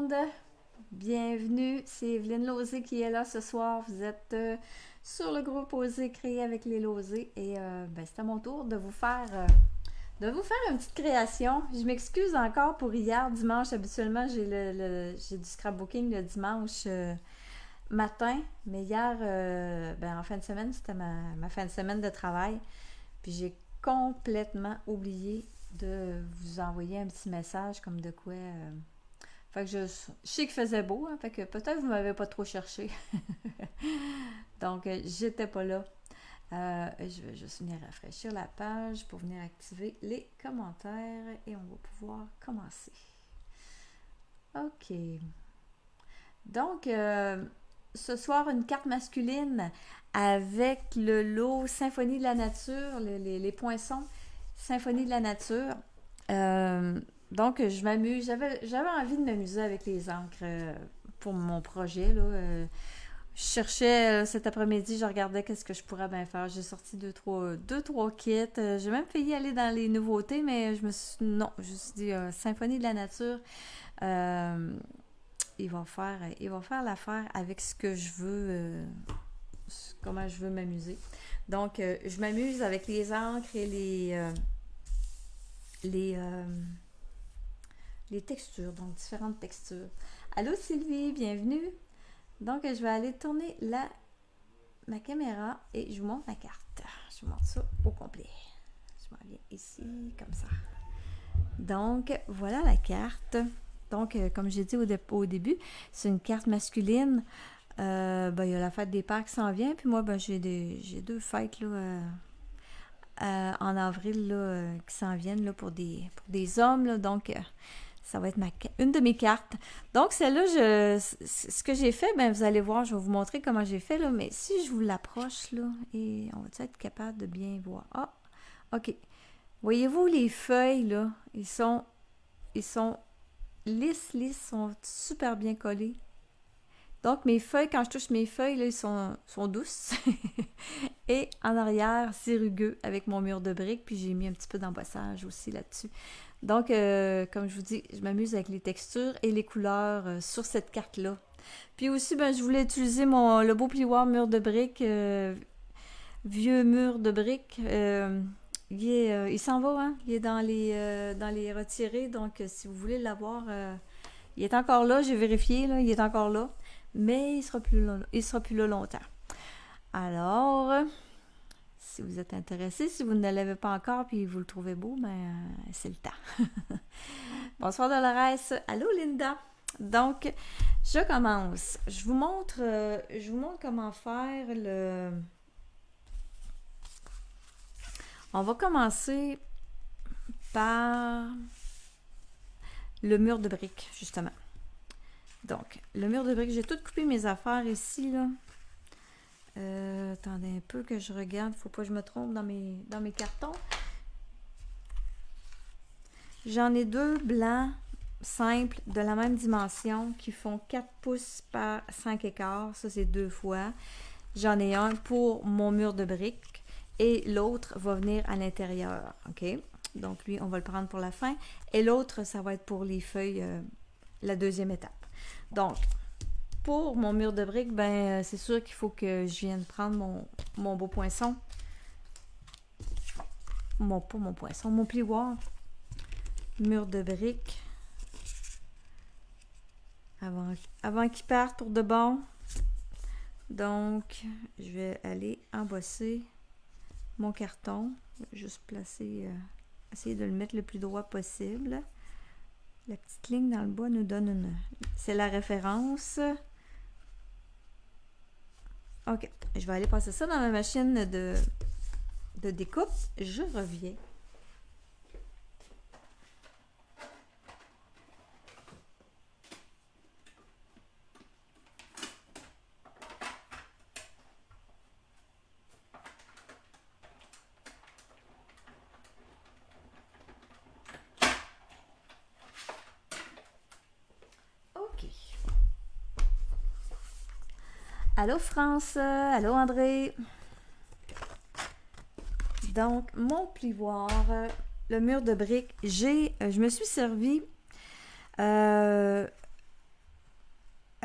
monde! Bienvenue, c'est Evelyne Lauzé qui est là ce soir. Vous êtes sur le groupe Oser créer avec les Lauzé et c'est à mon tour de vous faire une petite création. Je m'excuse encore pour hier, dimanche. Habituellement, j'ai du scrapbooking le dimanche matin, mais hier, en fin de semaine, c'était ma fin de semaine de travail. Puis j'ai complètement oublié de vous envoyer un petit message comme de quoi. Fait que je sais qu'il faisait beau, hein, fait que peut-être que vous m'avez pas trop cherché. Donc, j'étais pas là. Je vais juste venir rafraîchir la page pour venir activer les commentaires et on va pouvoir commencer. OK. Donc, ce soir, une carte masculine avec le lot Symphonie de la nature, les poinçons Symphonie de la nature. Donc, je m'amuse. J'avais envie de m'amuser avec les encres pour mon projet. Là. Je cherchais cet après-midi, je regardais qu'est-ce que je pourrais bien faire. J'ai sorti deux, trois kits. J'ai même failli aller dans les nouveautés, mais je me suis dit Symphonie de la nature. Il va faire l'affaire avec ce que je veux, comment je veux m'amuser. Donc, je m'amuse avec les encres et les textures, donc différentes textures. Allô Sylvie, bienvenue. Donc, je vais aller tourner ma caméra et je vous montre ma carte. Je vous montre ça au complet. Je m'en viens ici, comme ça. Donc, voilà la carte. Donc, comme j'ai dit au début, c'est une carte masculine. Il y a la fête des pères qui s'en vient. Puis moi, j'ai deux fêtes là, en avril là, qui s'en viennent là, pour des hommes. Là, donc, ça va être une de mes cartes. Donc, celle-là, ce que j'ai fait, vous allez voir, je vais vous montrer comment j'ai fait. Là, mais si je vous l'approche, là, et on va être capable de bien voir. Ah, OK. Voyez-vous les feuilles, là, ils sont lisses, sont super bien collées. Donc, mes feuilles, quand je touche mes feuilles, là, ils sont douces. Et en arrière, c'est rugueux avec mon mur de briques. Puis, j'ai mis un petit peu d'embossage aussi là-dessus. Donc, comme je vous dis, je m'amuse avec les textures et les couleurs sur cette carte-là. Puis aussi, je voulais utiliser le beau plioir mur de briques, vieux mur de briques. Il s'en va, hein? Il est dans les retirés. Donc, si vous voulez l'avoir, il est encore là. J'ai vérifié, là, il est encore là. Mais il sera plus là longtemps. Alors, si vous êtes intéressé, si vous ne l'avez pas encore puis vous le trouvez beau, c'est le temps. Bonsoir Dolores. Allô Linda. Donc, je commence. Je vous montre comment faire le... On va commencer par le mur de briques, justement. Donc, le mur de briques, j'ai tout coupé mes affaires ici, là. Attendez un peu que je regarde, faut pas que je me trompe dans mes cartons. J'en ai deux blancs simples de la même dimension qui font 4 pouces par 5 écarts. Ça, c'est 2 fois. J'en ai un pour mon mur de briques et l'autre va venir à l'intérieur. OK? Donc, lui, on va le prendre pour la fin. Et l'autre, ça va être pour les feuilles, la deuxième étape. Donc, pour mon mur de briques, c'est sûr qu'il faut que je vienne prendre mon beau poinçon. Pas mon poinçon, mon plioir. Mur de briques. Avant qu'il parte pour de bon. Donc, je vais aller embosser mon carton. Juste placer, essayer de le mettre le plus droit possible. La petite ligne dans le bas nous donne c'est la référence. OK. Je vais aller passer ça dans ma machine de découpe. Je reviens. Allô France, allô André. Donc, mon plioir, le mur de briques, je me suis servi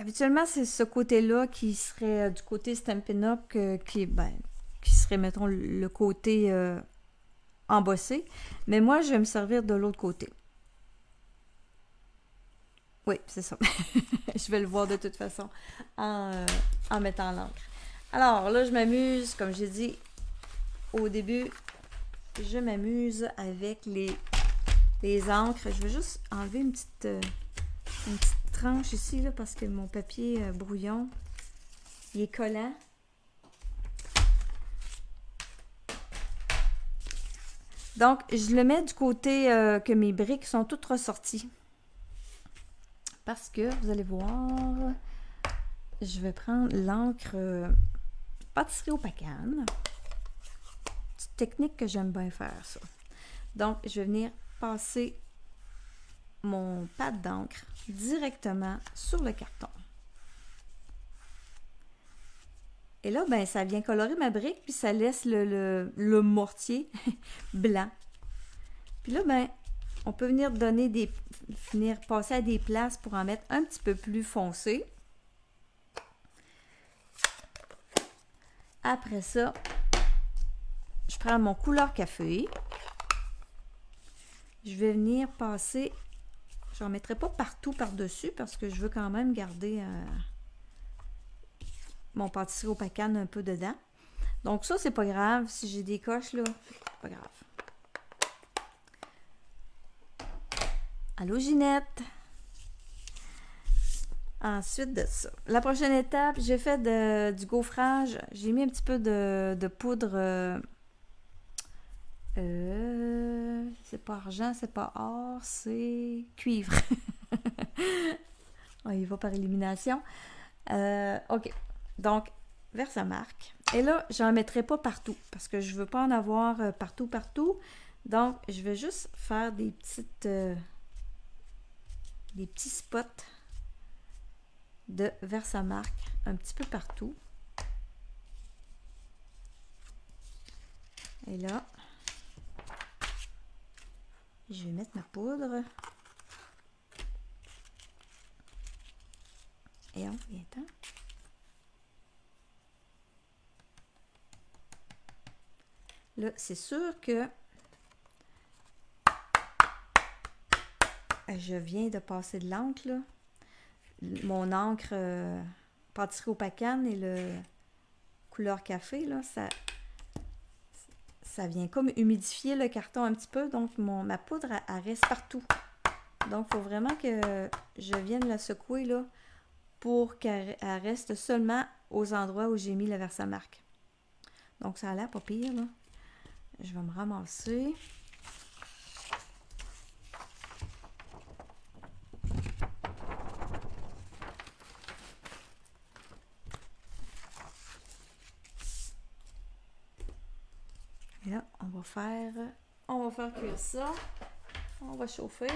habituellement, c'est ce côté-là qui serait du côté Stampin' Up, qui serait, mettons, le côté embossé. Mais moi, je vais me servir de l'autre côté. Oui, c'est ça. Je vais le voir de toute façon en mettant l'encre. Alors là, je m'amuse, comme j'ai dit au début, je m'amuse avec les encres. Je vais juste enlever une petite tranche ici, là, parce que mon papier brouillon, il est collant. Donc, je le mets du côté que mes briques sont toutes ressorties. Parce que, vous allez voir, je vais prendre l'encre pâtisserie au pacane. Petite technique que j'aime bien faire, ça. Donc, je vais venir passer mon pad d'encre directement sur le carton. Et là, ben, ça vient colorer ma brique, puis ça laisse le mortier blanc. Puis là, ben, on peut venir venir passer à des places pour en mettre un petit peu plus foncé. Après ça, je prends mon couleur café. Je vais venir passer, je n'en mettrai pas partout par-dessus parce que je veux quand même garder mon pâtisserie au pacane un peu dedans. Donc ça, c'est pas grave. Si j'ai des coches, là, c'est pas grave. Allô, Ginette? Ensuite de ça, la prochaine étape, j'ai fait du gaufrage. J'ai mis un petit peu de poudre. C'est pas argent, c'est pas or, c'est cuivre. On y va par élimination. OK. Donc, Versamark. Et là, j'en mettrai pas partout parce que je veux pas en avoir partout. Donc, je vais juste faire des petits spots de Versamark un petit peu partout. Et là, je vais mettre ma poudre. Et on vient-t'en. Là, c'est sûr que je viens de passer de l'encre, là. Mon encre pâtisserie au pacane et le couleur café, là, ça vient comme humidifier le carton un petit peu. Donc, ma poudre, elle reste partout. Donc, il faut vraiment que je vienne la secouer, là, pour qu'elle reste seulement aux endroits où j'ai mis le Versamark. Donc, ça a l'air pas pire, là. Je vais me ramasser. Et là, on va faire cuire ça. On va chauffer.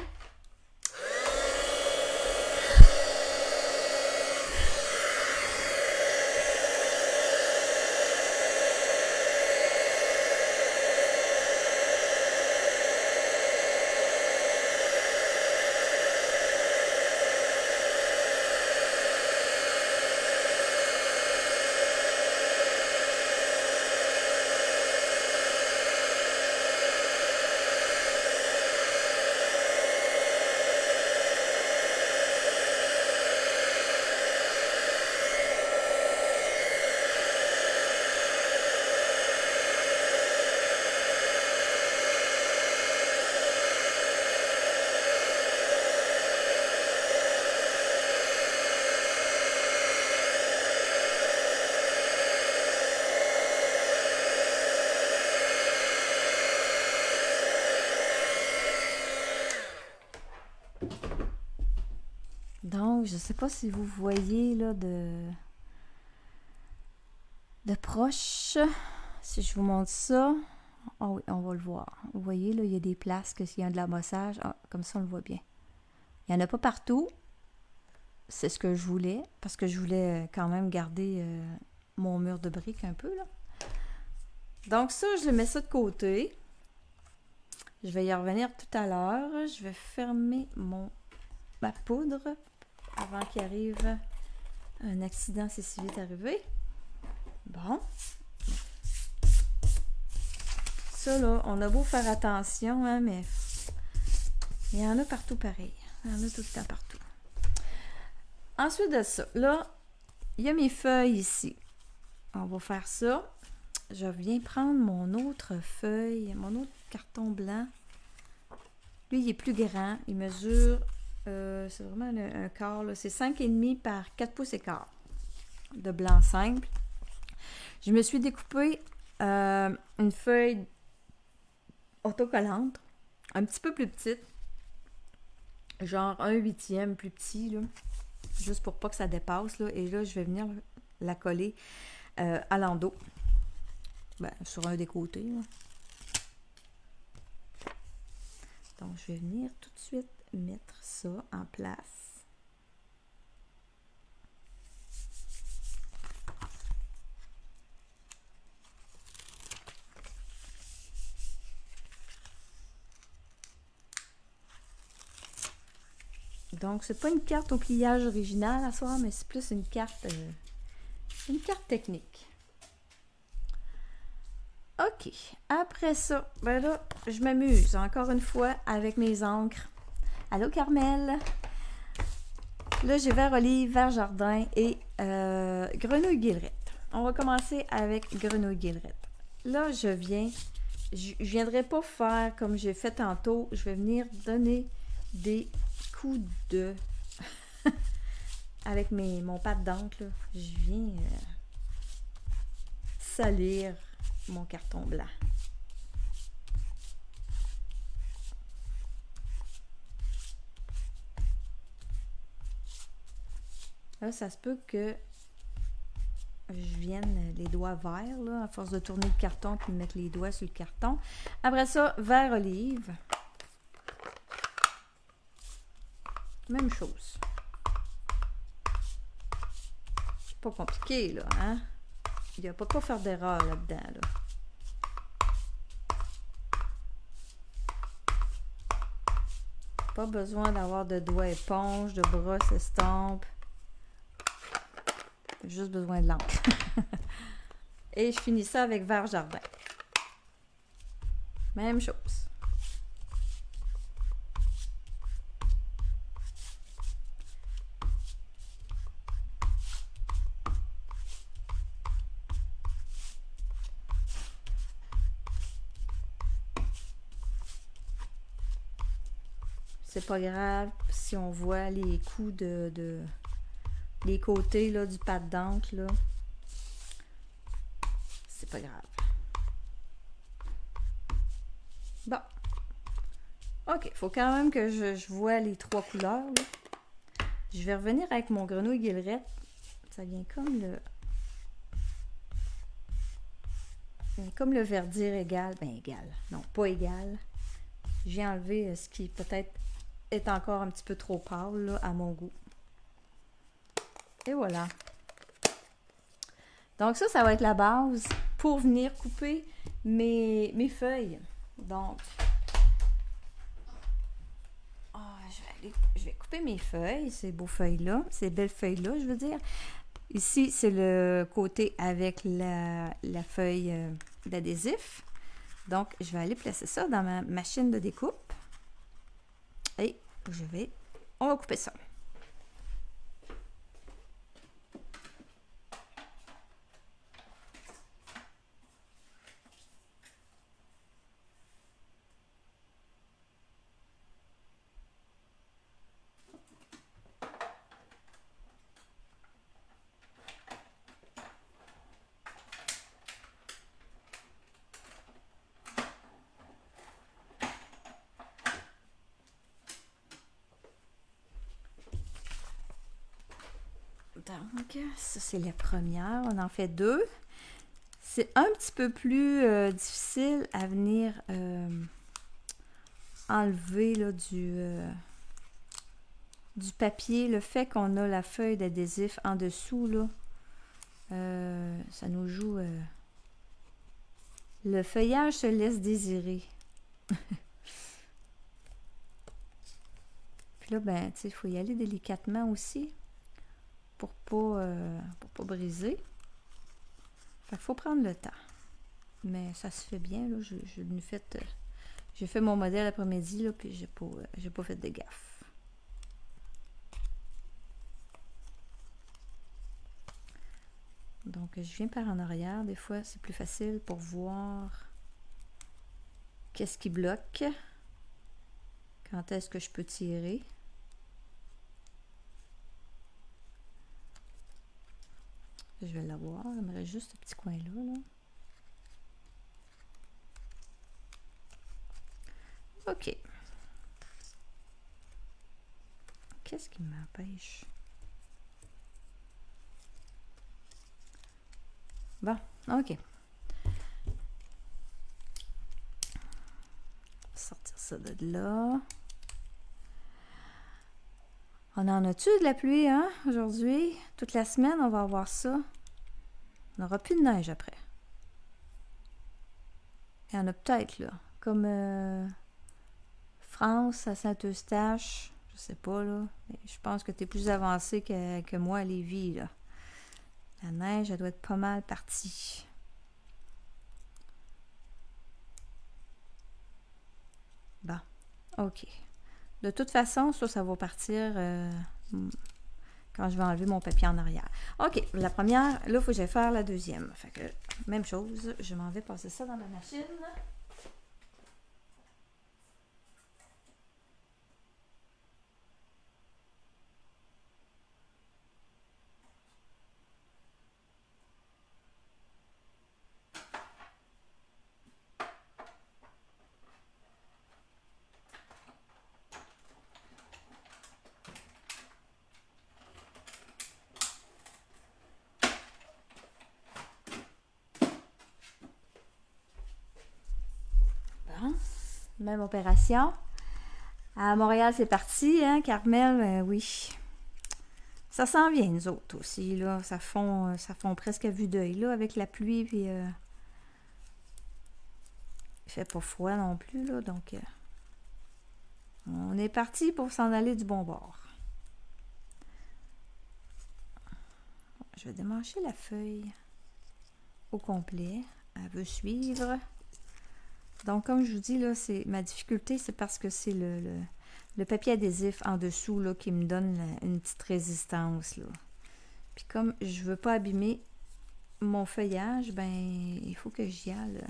Donc, je ne sais pas si vous voyez là de proche. Si je vous montre ça. Ah oui, on va le voir. Vous voyez, là, il y a des places que s'il y a de l'amassage, comme ça, on le voit bien. Il n'y en a pas partout. C'est ce que je voulais, parce que je voulais quand même garder mon mur de briques un peu, là. Donc ça, je mets ça de côté. Je vais y revenir tout à l'heure. Je vais fermer ma poudre avant qu'il arrive Un accident, c'est si vite arrivé. Bon. Ça, là, on a beau faire attention, hein, mais il y en a partout pareil. Il y en a tout le temps partout. Ensuite de ça, là, il y a mes feuilles ici. On va faire ça. Je viens prendre mon autre feuille, mon autre carton blanc. Lui, il est plus grand. Il mesure, c'est vraiment un quart, là. C'est 5,5 par 4 pouces et quart de blanc simple. Je me suis découpé une feuille autocollante, un petit peu plus petite, genre 1/8 plus petit, là, juste pour pas que ça dépasse, là. Et là, je vais venir la coller à l'endos, sur un des côtés, là. Donc, je vais venir tout de suite mettre ça en place. Donc, c'est pas une carte au pliage original à soir, mais c'est plus une carte technique. OK. Après ça, ben là, je m'amuse encore une fois avec mes encres. Allô, Carmel? Là, j'ai vert olive, vert jardin et grenouille guillerette. On va commencer avec grenouille guillerette. Là, je viendrai pas faire comme j'ai fait tantôt. Je vais venir donner des coups de... avec mon pâte d'encre, là. Je viens salir mon carton blanc. Là, ça se peut que je vienne les doigts verts, là, à force de tourner le carton puis de mettre les doigts sur le carton. Après ça, vert olive. Même chose. C'est pas compliqué, là, hein? Il n'y a pas de quoi faire d'erreur là-dedans, là. Pas besoin d'avoir de doigts éponge, de brosse estampe. Juste besoin de l'encre. Et je finis ça avec vert jardin. Même chose. C'est pas grave si on voit les coups de les côtés là, du pâte d'encre, là. C'est pas grave. Bon. OK, il faut quand même que je vois les trois couleurs, là. Je vais revenir avec mon grenouille guillerette. Ça vient comme le verdir égal. Ben égal. Non, pas égal. J'ai enlevé ce qui peut-être est encore un petit peu trop pâle là, à mon goût. Et voilà. Donc ça va être la base pour venir couper mes feuilles. Donc, je vais couper mes feuilles, ces beaux feuilles-là, ces belles feuilles-là, je veux dire. Ici, c'est le côté avec la feuille d'adhésif. Donc, je vais aller placer ça dans ma machine de découpe. Et on va couper ça. Donc, ça, c'est la première. On en fait deux. C'est un petit peu plus difficile à venir enlever là, du papier. Le fait qu'on a la feuille d'adhésif en dessous, là, ça nous joue... le feuillage se laisse désirer. Puis là, ben, tu sais, il faut y aller délicatement aussi. pour pas briser. Fait qu'il faut prendre le temps. Mais ça se fait bien, là. J'ai fait mon modèle après-midi, là, puis j'ai pas fait de gaffe. Donc, je viens par en arrière. Des fois, c'est plus facile pour voir qu'est-ce qui bloque. Quand est-ce que je peux tirer. Je vais l'avoir. Il me reste juste ce petit coin-là, là. OK. Qu'est-ce qui m'empêche? Bon, OK. Sortir ça de là. On en a-tu de la pluie, hein, aujourd'hui? Toute la semaine, on va avoir ça. On n'aura plus de neige après. Il y en a peut-être, là. Comme France, à Saint-Eustache. Je sais pas, là. Mais je pense que tu es plus avancé que moi à Lévis, là. La neige, elle doit être pas mal partie. Bon, OK. De toute façon, ça va partir quand je vais enlever mon papier en arrière. OK, la première, là, il faut que j'aille faire la deuxième. Fait que, même chose, je m'en vais passer ça dans ma machine. Bon, même opération. À Montréal, c'est parti, hein, Carmel, oui. Ça s'en vient, nous autres aussi, là. Ça fond presque à vue d'œil, là, avec la pluie, puis il fait pas froid non plus, là, donc on est parti pour s'en aller du bon bord. Je vais démancher la feuille au complet. Elle veut suivre. Donc, comme je vous dis, là, ma difficulté, c'est parce que c'est le papier adhésif en dessous là, qui me donne une petite résistance. Là. Puis comme je veux pas abîmer mon feuillage, ben il faut que j'y aille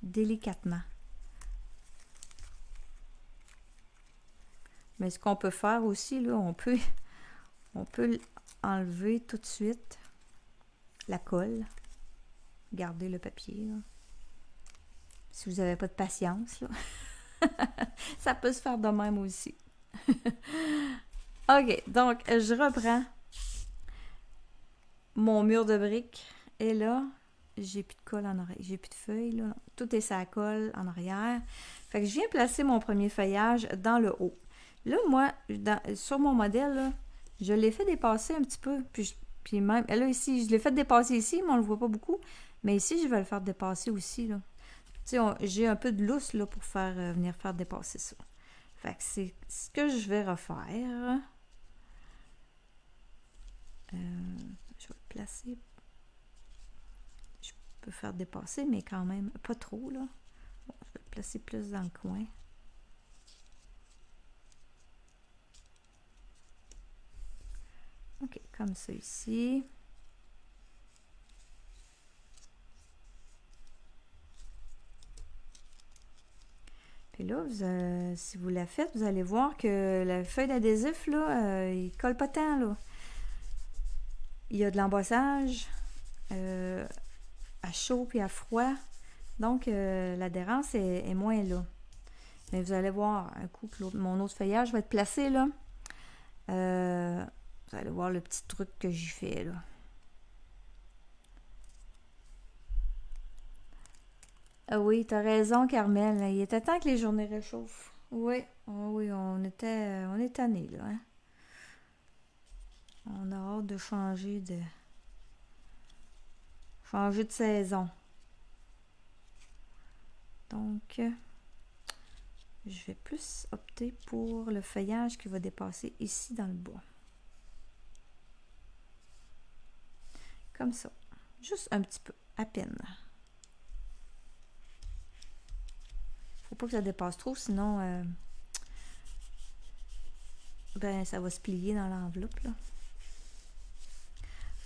délicatement. Mais ce qu'on peut faire aussi, là, on peut enlever tout de suite la colle. Garder le papier. Là. Si vous n'avez pas de patience, là. Ça peut se faire de même aussi. OK, donc je reprends mon mur de briques. Et là, j'ai plus de colle en arrière. J'ai plus de feuilles, là. Tout est sa colle en arrière. Fait que je viens placer mon premier feuillage dans le haut. Là, moi, sur mon modèle, là, je l'ai fait dépasser un petit peu. Puis même, là, ici, je l'ai fait dépasser ici, mais on ne le voit pas beaucoup. Mais ici, je vais le faire dépasser aussi, là. Tu sais, j'ai un peu de lousse, là, pour venir faire dépasser ça. Fait que c'est ce que je vais refaire. Je vais le placer. Je peux faire dépasser, mais quand même pas trop, là. Bon, je vais le placer plus dans le coin. OK, comme ça ici. Puis là, si vous la faites, vous allez voir que la feuille d'adhésif, là, il ne colle pas tant, là. Il y a de l'embossage à chaud puis à froid. Donc, l'adhérence est moins là. Mais vous allez voir, un coup que mon autre feuillage va être placé, là. Vous allez voir le petit truc que j'y fais, là. Ah oui, t'as raison, Carmel. Il était temps que les journées réchauffent. Oui, oui, on est tannés, là. Hein? On a hâte de changer de saison. Donc, je vais plus opter pour le feuillage qui va dépasser ici dans le bas. Comme ça. Juste un petit peu, à peine. Faut pas que ça dépasse trop, sinon ben ça va se plier dans l'enveloppe, là.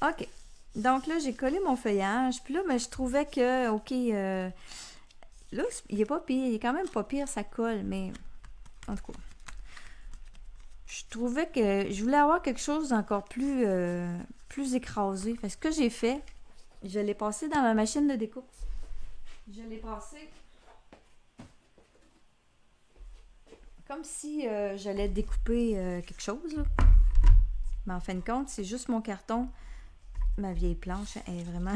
OK. Donc là, j'ai collé mon feuillage. Puis là, ben, je trouvais que, OK, là, il est pas pire. Il est quand même pas pire, ça colle, mais en tout cas, je trouvais que je voulais avoir quelque chose d'encore plus écrasé. Fait que ce que j'ai fait, je l'ai passé dans ma machine de découpe. Je l'ai passé comme si j'allais découper quelque chose, là. Mais en fin de compte, c'est juste mon carton. Ma vieille planche est vraiment,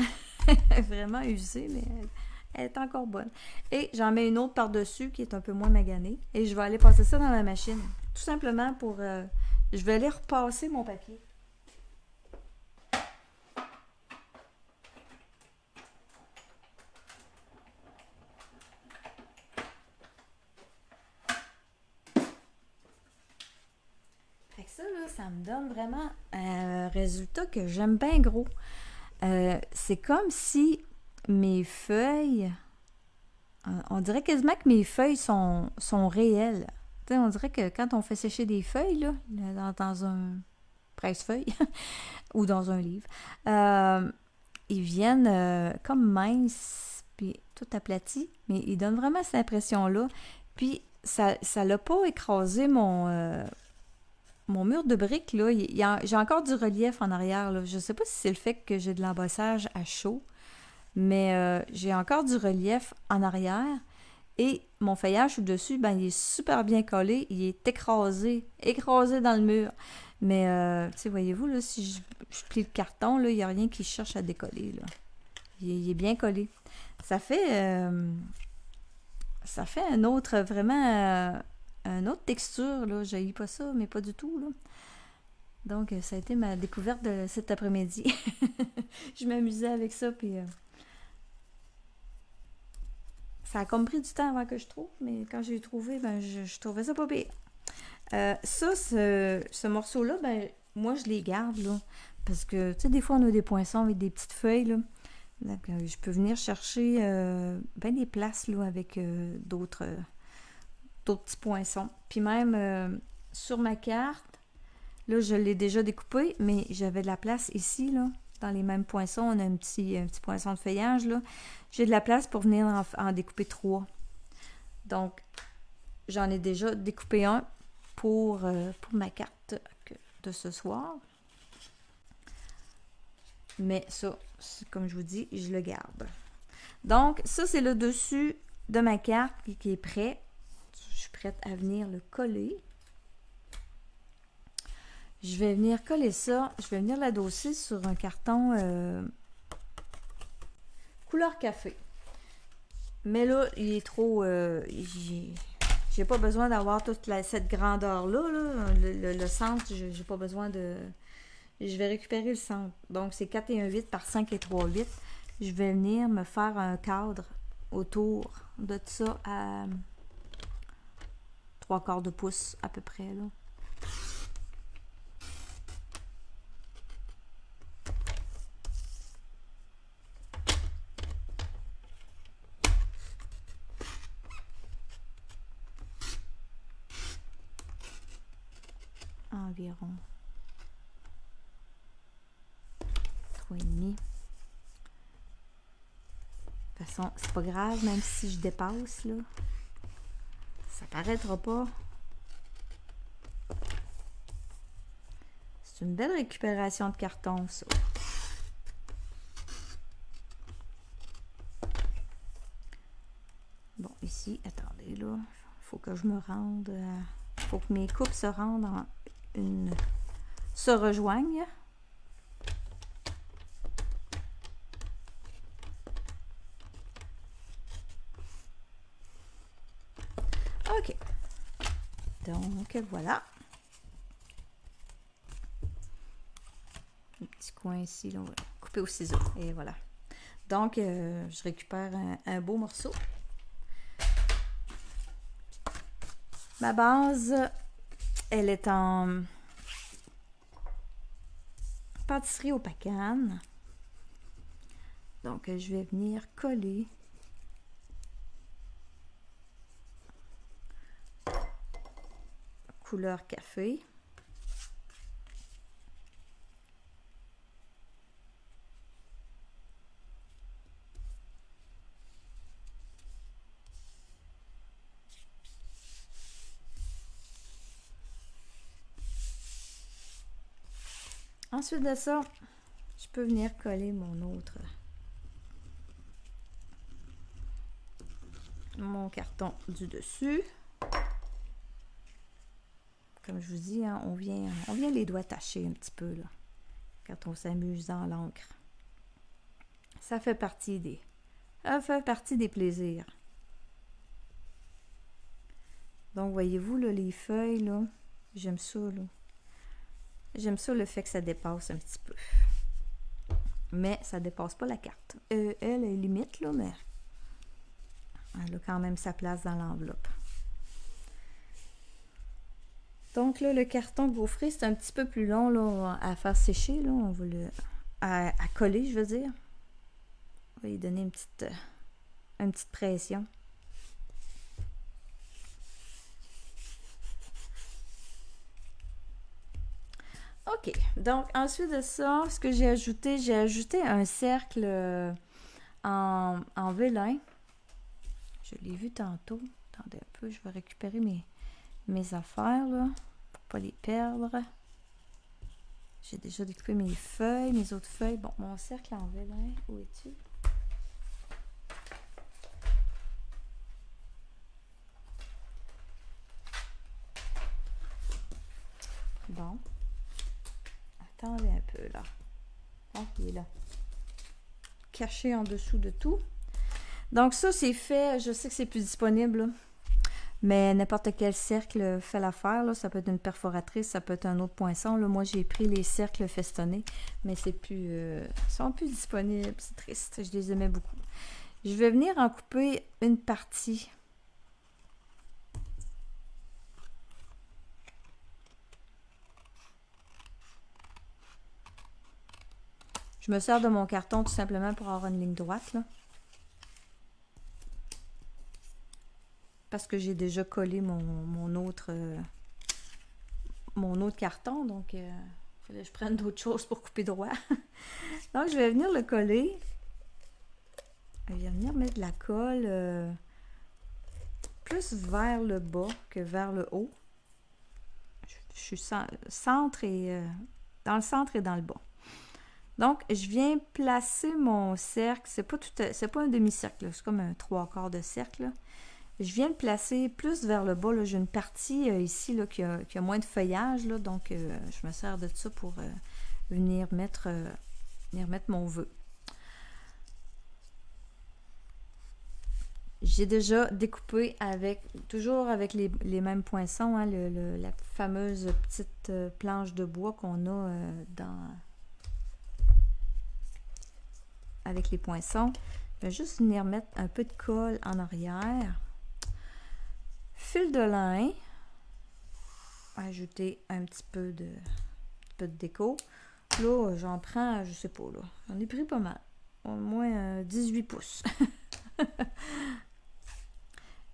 vraiment usée, mais elle est encore bonne. Et j'en mets une autre par-dessus qui est un peu moins maganée. Et je vais aller passer ça dans la machine. Tout simplement pour... je vais aller repasser mon papier. Fait que ça, là, ça me donne vraiment un résultat que j'aime bien gros. C'est comme si mes feuilles... On dirait quasiment que mes feuilles sont réelles. T'sais, on dirait que quand on fait sécher des feuilles, là, dans un presse-feuille ou dans un livre, ils viennent comme minces, puis tout aplatis, mais ils donnent vraiment cette impression-là. Puis ça l'a pas écrasé mon mur de briques, là. J'ai encore du relief en arrière, là. Je sais pas si c'est le fait que j'ai de l'embossage à chaud, mais j'ai encore du relief en arrière. Et mon feuillage au-dessus, ben, il est super bien collé. Il est écrasé dans le mur. Mais, tu sais, voyez-vous, là, si je plie le carton, là, il n'y a rien qui cherche à décoller, là. Il est bien collé. Ça fait un autre, vraiment, une autre texture, là. Je n'haïs pas ça, mais pas du tout, là. Donc, ça a été ma découverte de cet après-midi. Je m'amusais avec ça, puis... ça a comme pris du temps avant que je trouve, mais quand j'ai trouvé, ben je trouvais ça pas pire. Ce morceau-là, ben moi, je les garde, là. Parce que, tu sais, des fois, on a des poinçons avec des petites feuilles, là. Donc, je peux venir chercher ben des places, là, avec d'autres petits poinçons. Puis même, sur ma carte, là, je l'ai déjà découpé, mais j'avais de la place ici, là. Dans les mêmes poinçons, on a un petit poinçon de feuillage, là. J'ai de la place pour venir en découper 3. Donc, j'en ai déjà découpé un pour ma carte de ce soir. Mais ça, comme je vous dis, je le garde. Donc, ça, c'est le dessus de ma carte qui est prêt. Je suis prête à venir le coller. Je vais venir coller ça. Je vais venir l'adosser sur un carton couleur café. Mais là, il est trop... j'ai pas besoin d'avoir toute cette grandeur-là. Là. Le centre, j'ai pas besoin de... Je vais récupérer le centre. Donc, c'est 4 et 1 8 par 5 et 3 8. Je vais venir me faire un cadre autour de ça à 3/4 de pouce à peu près, là. Environ 3,5. De toute façon, c'est pas grave, même si je dépasse, là. Ça paraîtra pas. C'est une belle récupération de carton, ça. Bon, ici, attendez, là. Il faut que je me rende... Il faut que mes coupes se rendent se rejoignent. OK. Donc, voilà. Un petit coin ici, là, on va couper au ciseau. Et voilà. Donc, je récupère un beau morceau. Ma base, elle est en pâtisserie au pacane. Donc, je vais venir coller couleur café. Ensuite de ça, je peux venir coller mon carton du dessus. Comme je vous dis, hein, on vient les doigts tâcher un petit peu là, quand on s'amuse dans l'encre. Ça fait partie des plaisirs. Donc, voyez-vous, là, les feuilles, là, j'aime ça, là. J'aime ça le fait que ça dépasse un petit peu. Mais ça dépasse pas la carte. Elle est limite, là, mais elle a quand même sa place dans l'enveloppe. Donc là, le carton gaufré, c'est un petit peu plus long là, à faire sécher. Là. On va à coller, je veux dire. On va lui donner une petite pression. OK. Donc, ensuite de ça, ce que j'ai ajouté un cercle en vélin. Je l'ai vu tantôt. Attendez un peu, je vais récupérer mes affaires, là, pour pas les perdre. J'ai déjà découpé mes feuilles, mes autres feuilles. Bon, mon cercle en vélin, où es-tu? Bon. Attendez un peu, là. Ah, il est là. Caché en dessous de tout. Donc ça, c'est fait. Je sais que c'est plus disponible, là. Mais n'importe quel cercle fait l'affaire. Ça peut être une perforatrice, ça peut être un autre poinçon. Là. Moi, j'ai pris les cercles festonnés, mais c'est plus, ils sont plus disponibles. C'est triste. Je les aimais beaucoup. Je vais venir en couper une partie. Je me sers de mon carton tout simplement pour avoir une ligne droite, là. Parce que j'ai déjà collé mon autre carton, donc il fallait que je prenne d'autres choses pour couper droit. Donc, je vais venir le coller. Je vais venir mettre de la colle plus vers le bas que vers le haut. Je suis centre et dans le centre et dans le bas. Donc, je viens placer mon cercle. C'est pas un demi-cercle, c'est comme un 3/4 de cercle. Là. Je viens le placer plus vers le bas. J'ai une partie ici là, qui a moins de feuillage. Là, donc, je me sers de ça pour venir mettre mon vœu. J'ai déjà découpé toujours avec les mêmes poinçons, hein, la fameuse petite planche de bois qu'on a avec les poinçons. Je vais juste venir mettre un peu de colle en arrière. Fil de lin. Ajouter un petit peu de déco. Là, j'en prends, je sais pas, là. J'en ai pris pas mal. Au moins 18 pouces.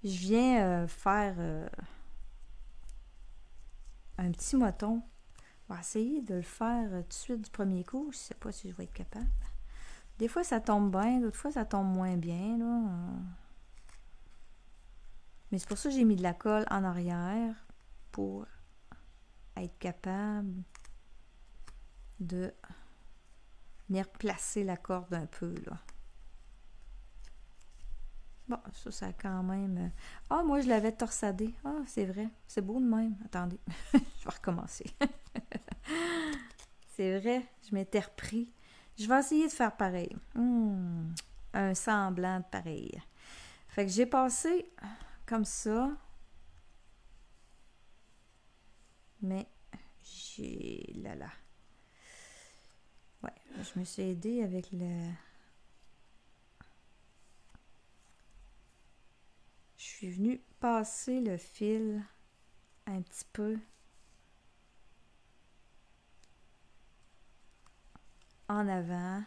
Je viens faire un petit moton. Je vais essayer de le faire tout de suite du premier coup. Je ne sais pas si je vais être capable. Des fois, ça tombe bien. D'autres fois, ça tombe moins bien. Là. Mais c'est pour ça que j'ai mis de la colle en arrière pour être capable de venir placer la corde un peu, là. Bon, ça a quand même... Ah, moi, je l'avais torsadé. Ah, c'est vrai. C'est beau de même. Attendez, je vais recommencer. C'est vrai, je m'étais repris. Je vais essayer de faire pareil. Un semblant de pareil. Fait que j'ai passé comme ça. Mais j'ai... Là. Ouais, je me suis aidée avec le... Je suis venue passer le fil un petit peu en avant.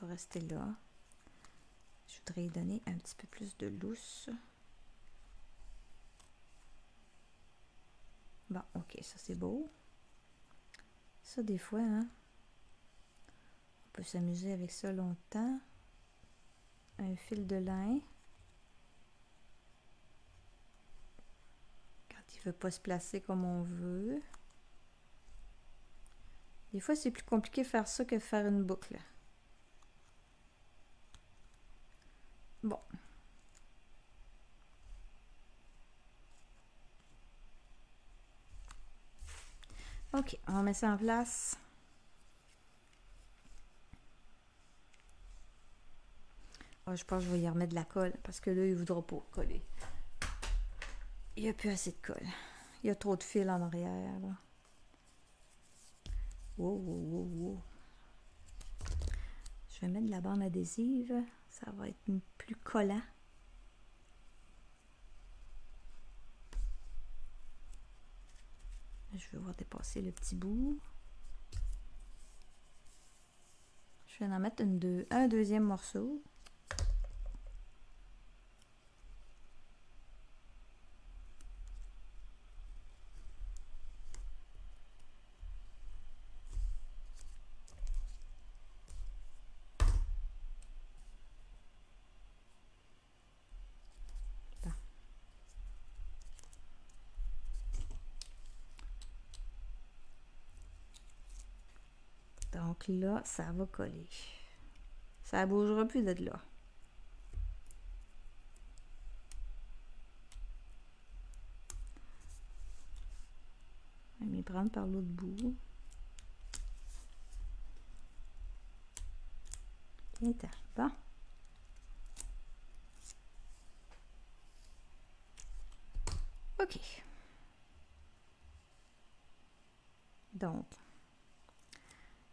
va rester là. Je voudrais y donner un petit peu plus de lousse. Bon, ok, ça c'est beau. Ça, des fois, hein, on peut s'amuser avec ça longtemps. Un fil de lin. Quand il ne veut pas se placer comme on veut. Des fois, c'est plus compliqué de faire ça que de faire une boucle. Bon. Ok, on met ça en place. Oh, je pense que je vais y remettre de la colle parce que là, il ne voudra pas coller. Il n'y a plus assez de colle. Il y a trop de fil en arrière. Là. Wow, wow, wow, wow. Je vais mettre de la bande adhésive. Ça va être plus collant. Je vais voir dépasser le petit bout. Je vais en mettre un deuxième morceau. Donc là, ça va coller. Ça ne bougera plus de là. Je vais m'y prendre par l'autre bout. Bon. OK. Donc,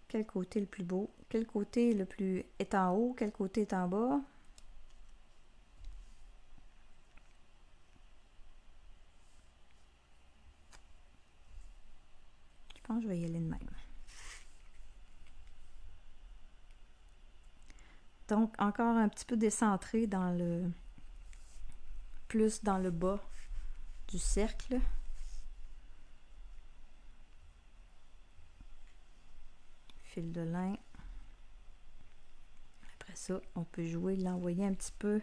quel côté le plus beau? Quel côté le plus est en haut? Quel côté est en bas? Je pense que je vais y aller de même. Donc, encore un petit peu décentré dans le... plus dans le bas du cercle. Fil de lin. Après ça, on peut jouer, l'envoyer un petit peu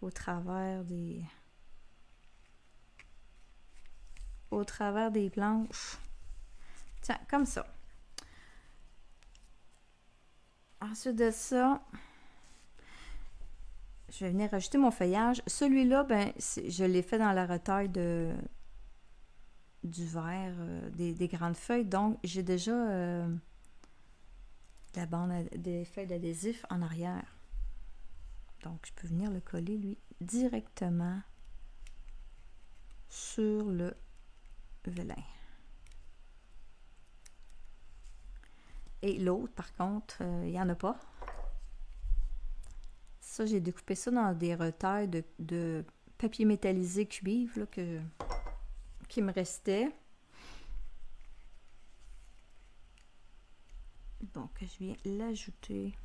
au travers des... planches. Tiens, comme ça. Ensuite de ça, je vais venir rajouter mon feuillage. Celui-là, ben, je l'ai fait dans la retaille du verre, des grandes feuilles. Donc, j'ai déjà la bande des feuilles d'adhésif en arrière. Donc, je peux venir le coller, lui, directement sur le velin. Et l'autre, par contre, il n'y en a pas. Ça, j'ai découpé ça dans des retailles de papier métallisé cuivre là, qui me restait. Donc, je viens l'ajouter.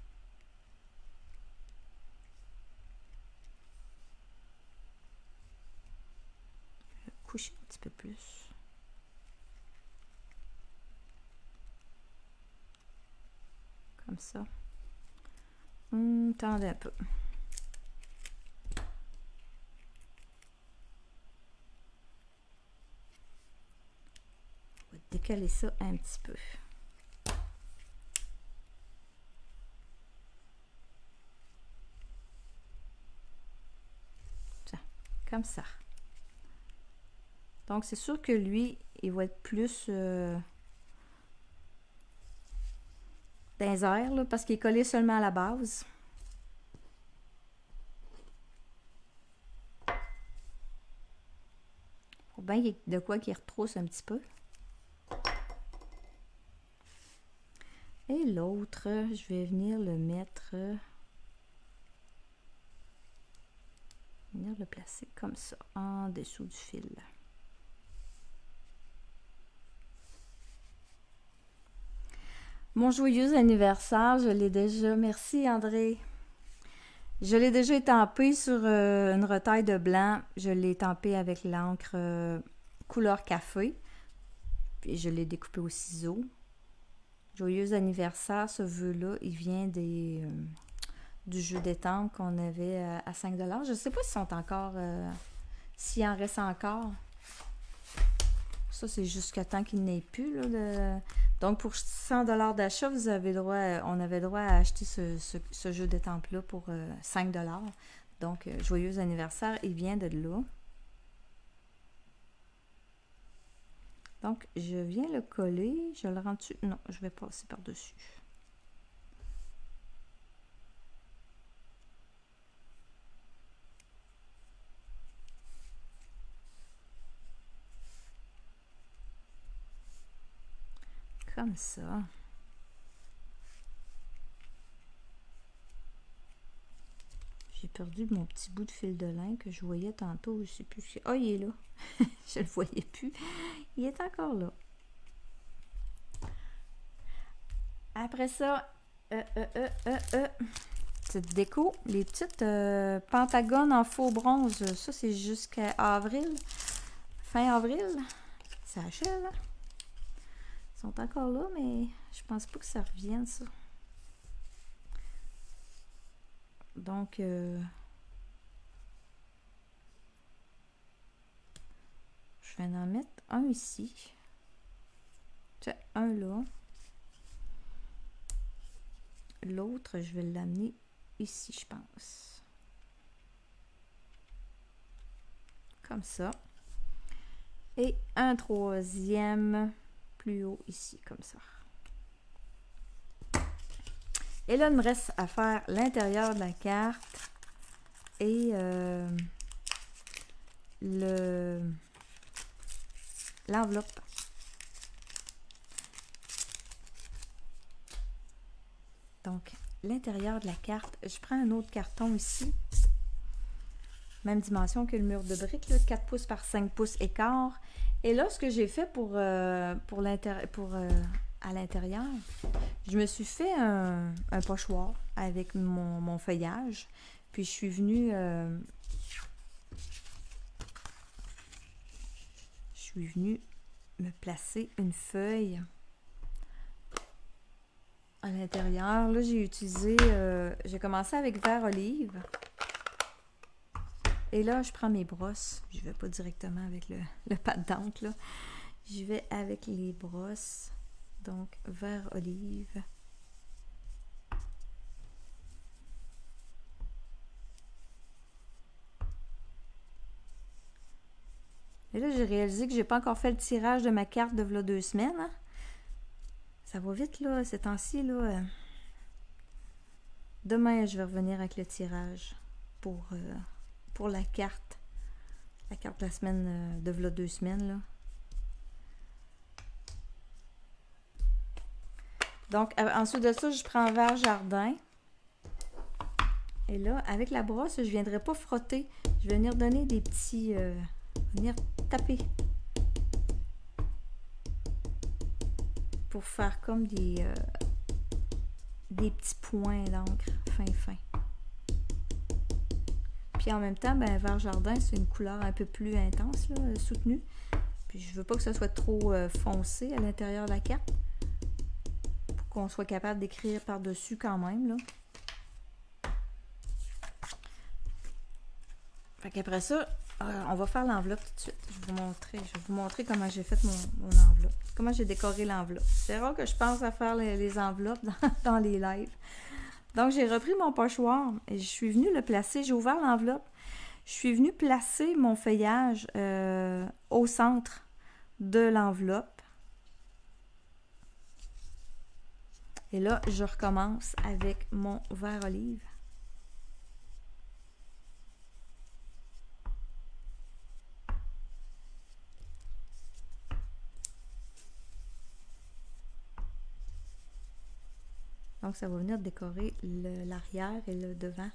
Je vais coucher un petit peu plus. Comme ça. Attendez un peu. On va décaler ça un petit peu. Tiens, comme ça. Donc, c'est sûr que lui, il va être plus dans les airs, là, parce qu'il est collé seulement à la base. Faut bien qu'il y ait de quoi qu'il retrousse un petit peu. Et l'autre, je vais venir le mettre... venir le placer comme ça, en dessous du fil. Mon joyeux anniversaire, je l'ai déjà. Merci André. Je l'ai déjà étampé sur une retaille de blanc. Je l'ai étampé avec l'encre couleur café. Puis je l'ai découpé au ciseau. Joyeux anniversaire, ce vœu-là, il vient du jeu d'étampe qu'on avait à 5 $. Je ne sais pas s'ils sont encore... s'il en reste encore. Ça, c'est jusqu'à temps qu'il n'ait plus. Là, Donc, pour 100 $ d'achat, on avait droit à acheter ce jeu d'étampe-là pour 5 $. Donc, joyeux anniversaire, il vient de là. Donc, je viens le coller. Je le rends dessus. Non, je vais passer par-dessus. Comme ça. J'ai perdu mon petit bout de fil de lin que je voyais tantôt. Je sais plus. Oh, il est là. Je le voyais plus. Il est encore là. Après ça, petite déco, les petites pentagones en faux bronze. Ça, c'est jusqu'à avril. Fin avril. Ça achève. Hein? Ils sont encore là, mais je pense pas que ça revienne, ça. Donc, je vais en mettre un ici. Tiens, un là. L'autre, je vais l'amener ici, je pense. Comme ça. Et un troisième plus haut ici, comme ça. Et là, il me reste à faire l'intérieur de la carte et l'enveloppe. Donc, l'intérieur de la carte, je prends un autre carton ici. Même dimension que le mur de briques, là, 4 pouces par 5 pouces écart. Et là, ce que j'ai fait à l'intérieur, je me suis fait un pochoir avec mon feuillage. Puis je suis venue me placer une feuille à l'intérieur. Là, j'ai commencé avec vert olive. Et là, je prends mes brosses. Je vais pas directement avec le pâte d'encre, là. Je vais avec les brosses. Donc, vert olive. Et là, j'ai réalisé que j'ai pas encore fait le tirage de ma carte de v'là 2 semaines. Hein? Ça va vite, là, ces temps-ci, là. Demain, je vais revenir avec le tirage pour la carte. La carte de la semaine de v'là 2 semaines, là. Donc, ensuite de ça, je prends un vert jardin. Et là, avec la brosse, je ne viendrai pas frotter. Je vais venir donner des petits... venir taper. Pour faire comme des petits points d'encre fin. Puis en même temps, ben, vert jardin, c'est une couleur un peu plus intense, là, soutenue. Puis je veux pas que ça soit trop foncé à l'intérieur de la carte. Pour qu'on soit capable d'écrire par-dessus quand même, là. Fait qu'après ça, on va faire l'enveloppe tout de suite. Je vais vous montrer comment j'ai fait mon enveloppe. Comment j'ai décoré l'enveloppe. C'est rare que je pense à faire les enveloppes dans les lives. Donc, j'ai repris mon pochoir et je suis venue le placer. J'ai ouvert l'enveloppe. Je suis venue placer mon feuillage au centre de l'enveloppe. Et là, je recommence avec mon vert olive. Donc, ça va venir décorer l'arrière et le devant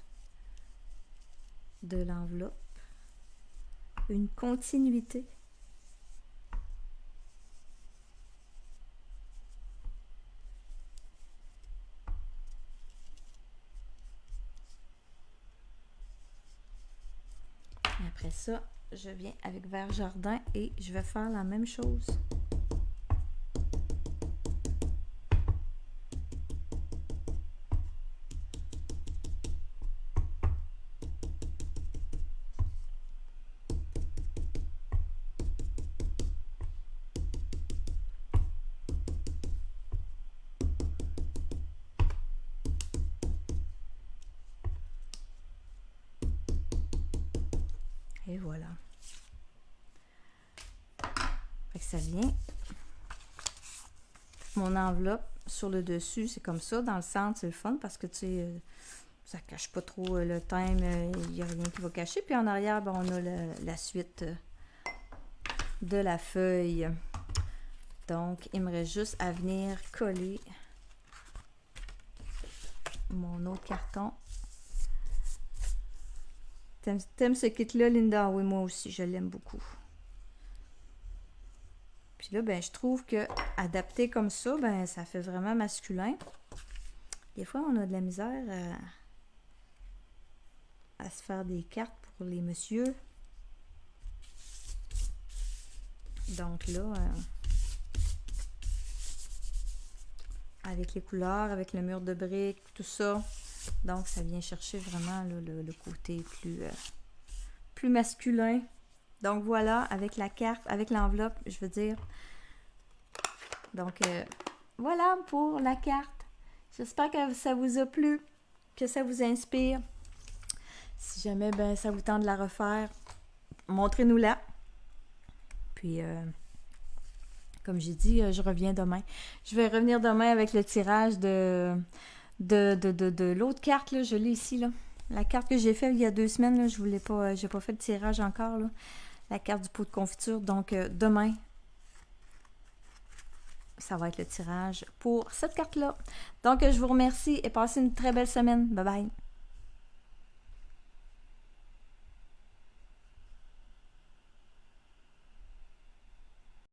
de l'enveloppe. Une continuité. Après ça, je viens avec Vert Jardin et je vais faire la même chose. Et voilà. Fait que ça vient. Mon enveloppe sur le dessus, c'est comme ça. Dans le centre, c'est le fun parce que tu sais, ça cache pas trop le thème. Il n'y a rien qui va cacher. Puis en arrière, ben, on a la suite de la feuille. Donc, il me reste juste à venir coller mon autre carton. T'aimes ce kit-là, Linda? Oui, moi aussi, je l'aime beaucoup. Puis là, ben, je trouve que adapté comme ça, ben, ça fait vraiment masculin. Des fois, on a de la misère à se faire des cartes pour les messieurs. Donc là, avec les couleurs, avec le mur de briques, tout ça. Donc, ça vient chercher vraiment là, le côté plus masculin. Donc, voilà, avec la carte, avec l'enveloppe, je veux dire. Donc, voilà pour la carte. J'espère que ça vous a plu, que ça vous inspire. Si jamais ben, ça vous tente de la refaire, montrez-nous-la. Puis, comme j'ai dit, je reviens demain. Je vais revenir demain avec le tirage de l'autre carte. Là, je l'ai ici, là. La carte que j'ai faite il y a 2 semaines, là, je n'ai pas fait le tirage encore. Là. La carte du pot de confiture. Donc, demain, ça va être le tirage pour cette carte-là. Donc, je vous remercie et passez une très belle semaine. Bye bye!